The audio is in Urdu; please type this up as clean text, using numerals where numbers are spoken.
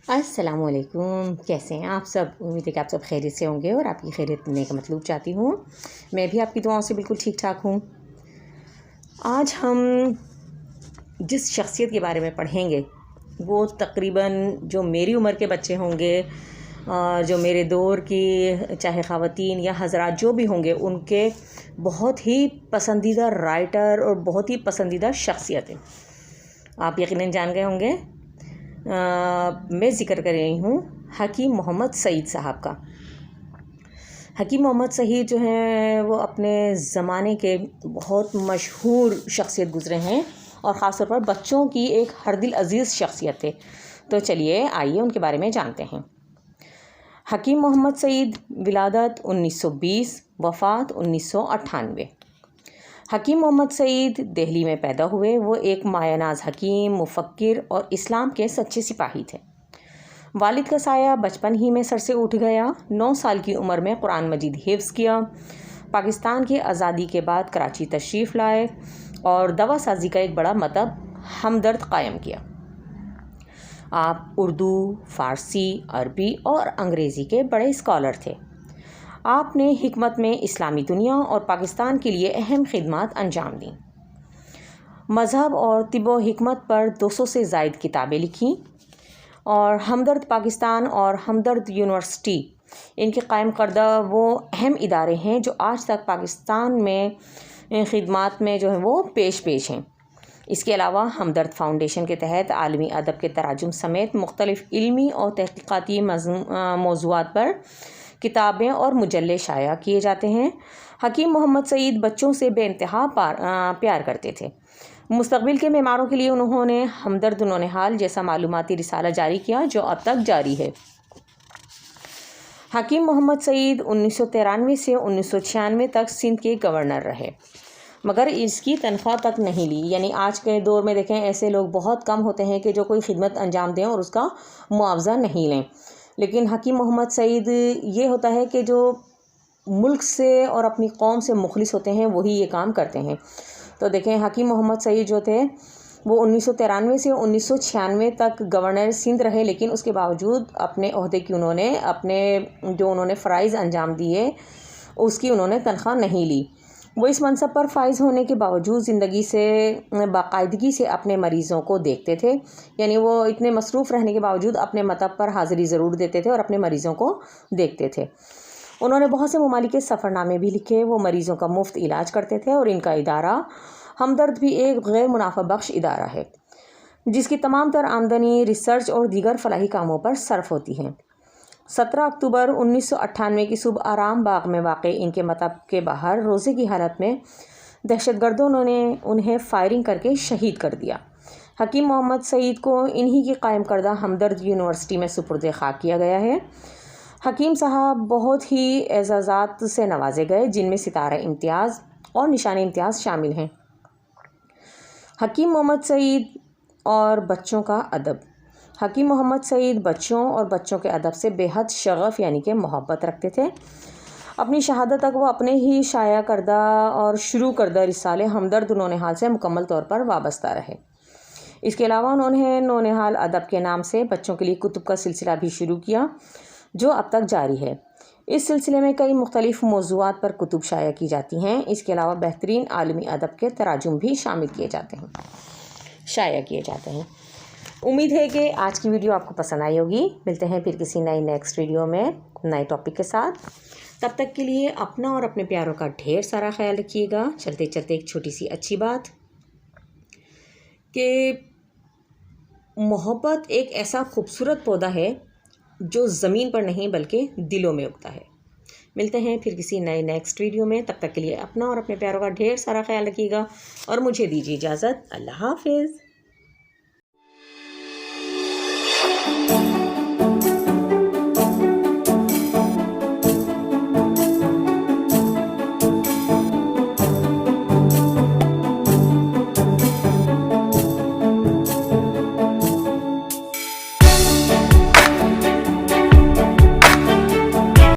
السلام علیکم، کیسے ہیں آپ سب؟ امید ہے کہ آپ سب خیریت سے ہوں گے اور آپ کی خیریت میں کا مطلوب چاہتی ہوں۔ میں بھی آپ کی دعاؤں سے بالکل ٹھیک ٹھاک ہوں۔ آج ہم جس شخصیت کے بارے میں پڑھیں گے وہ تقریباً جو میری عمر کے بچے ہوں گے، جو میرے دور کی چاہے خواتین یا حضرات جو بھی ہوں گے، ان کے بہت ہی پسندیدہ رائٹر اور بہت ہی پسندیدہ شخصیت ہے۔ آپ یقیناً جان گئے ہوں گے، میں ذکر کر رہی ہوں حکیم محمد سعید صاحب کا۔ حکیم محمد سعید جو ہیں وہ اپنے زمانے کے بہت مشہور شخصیت گزرے ہیں اور خاص طور پر بچوں کی ایک ہر دل عزیز شخصیت تھے۔ تو چلیے آئیے ان کے بارے میں جانتے ہیں۔ حکیم محمد سعید، ولادت 1920، وفات 1998۔ حکیم محمد سعید دہلی میں پیدا ہوئے۔ وہ ایک مایہ ناز حکیم، مفکر اور اسلام کے سچے سپاہی تھے۔ والد کا سایہ بچپن ہی میں سر سے اٹھ گیا۔ 9 سال کی عمر میں قرآن مجید حفظ کیا۔ پاکستان کی آزادی کے بعد کراچی تشریف لائے اور دوا سازی کا ایک بڑا مکتب ہمدرد قائم کیا۔ آپ اردو، فارسی، عربی اور انگریزی کے بڑے اسکالر تھے۔ آپ نے حکمت میں اسلامی دنیا اور پاکستان کے لیے اہم خدمات انجام دیں۔ مذہب اور طب و حکمت پر 200 سے زائد کتابیں لکھیں اور ہمدرد پاکستان اور ہمدرد یونیورسٹی ان کے قائم کردہ وہ اہم ادارے ہیں جو آج تک پاکستان میں خدمات میں جو ہے وہ پیش ہیں۔ اس کے علاوہ ہمدرد فاؤنڈیشن کے تحت عالمی ادب کے تراجم سمیت مختلف علمی اور تحقیقاتی موضوعات پر کتابیں اور مجلے شائع کیے جاتے ہیں۔ حکیم محمد سعید بچوں سے بے انتہا پیار کرتے تھے۔ مستقبل کے معماروں کے لیے انہوں نے ہمدرد نونہال جیسا معلوماتی رسالہ جاری کیا جو اب تک جاری ہے۔ حکیم محمد سعید 1993 سے 1996 تک سندھ کے گورنر رہے، مگر اس کی تنخواہ تک نہیں لی۔ یعنی آج کے دور میں دیکھیں ایسے لوگ بہت کم ہوتے ہیں کہ جو کوئی خدمت انجام دیں اور اس کا معاوضہ نہیں لیں، لیکن حکیم محمد سعید یہ ہوتا ہے کہ جو ملک سے اور اپنی قوم سے مخلص ہوتے ہیں وہی یہ کام کرتے ہیں۔ تو دیکھیں حکیم محمد سعید جو تھے وہ 1993 سے 1996 تک گورنر سندھ رہے، لیکن اس کے باوجود اپنے عہدے کی انہوں نے فرائض انجام دیے اس کی انہوں نے تنخواہ نہیں لی۔ وہ اس منصب پر فائز ہونے کے باوجود زندگی سے باقاعدگی سے اپنے مریضوں کو دیکھتے تھے۔ یعنی وہ اتنے مصروف رہنے کے باوجود اپنے مکتب پر حاضری ضرور دیتے تھے اور اپنے مریضوں کو دیکھتے تھے۔ انہوں نے بہت سے ممالک کے سفر نامے بھی لکھے۔ وہ مریضوں کا مفت علاج کرتے تھے اور ان کا ادارہ ہمدرد بھی ایک غیر منافع بخش ادارہ ہے جس کی تمام تر آمدنی ریسرچ اور دیگر فلاحی کاموں پر صرف ہوتی ہے۔ 17 اکتوبر 1998 کی صبح آرام باغ میں واقع ان کے مکتب کے باہر روزے کی حالت میں دہشت گردوں نے انہیں فائرنگ کر کے شہید کر دیا۔ حکیم محمد سعید کو انہی کی قائم کردہ ہمدرد یونیورسٹی میں سپرد خاک کیا گیا ہے۔ حکیم صاحب بہت ہی اعزازات سے نوازے گئے جن میں ستارہ امتیاز اور نشان امتیاز شامل ہیں۔ حکیم محمد سعید اور بچوں کا ادب۔ حکیم محمد سعید بچوں اور بچوں کے ادب سے بے حد شغف یعنی کہ محبت رکھتے تھے۔ اپنی شہادت تک وہ اپنے ہی شائع کردہ اور شروع کردہ رسالے ہمدرد نونہال سے مکمل طور پر وابستہ رہے۔ اس کے علاوہ انہوں نے نونہال ادب کے نام سے بچوں کے لیے کتب کا سلسلہ بھی شروع کیا جو اب تک جاری ہے۔ اس سلسلے میں کئی مختلف موضوعات پر کتب شائع کی جاتی ہیں۔ اس کے علاوہ بہترین عالمی ادب کے تراجم بھی شائع کیے جاتے ہیں۔ امید ہے کہ آج کی ویڈیو آپ کو پسند آئی ہوگی۔ ملتے ہیں پھر کسی نیکسٹ ویڈیو میں نئے ٹاپک کے ساتھ۔ تب تک کے لیے اپنا اور اپنے پیاروں کا ڈھیر سارا خیال رکھیے گا۔ چلتے چلتے ایک چھوٹی سی اچھی بات کہ محبت ایک ایسا خوبصورت پودا ہے جو زمین پر نہیں بلکہ دلوں میں اگتا ہے۔ ملتے ہیں پھر کسی نیکسٹ ویڈیو میں۔ تب تک کے لیے اپنا اور اپنے پیاروں کا ڈھیر سارا خیال رکھیے گا اور مجھے دیجیے اجازت۔ اللہ حافظ۔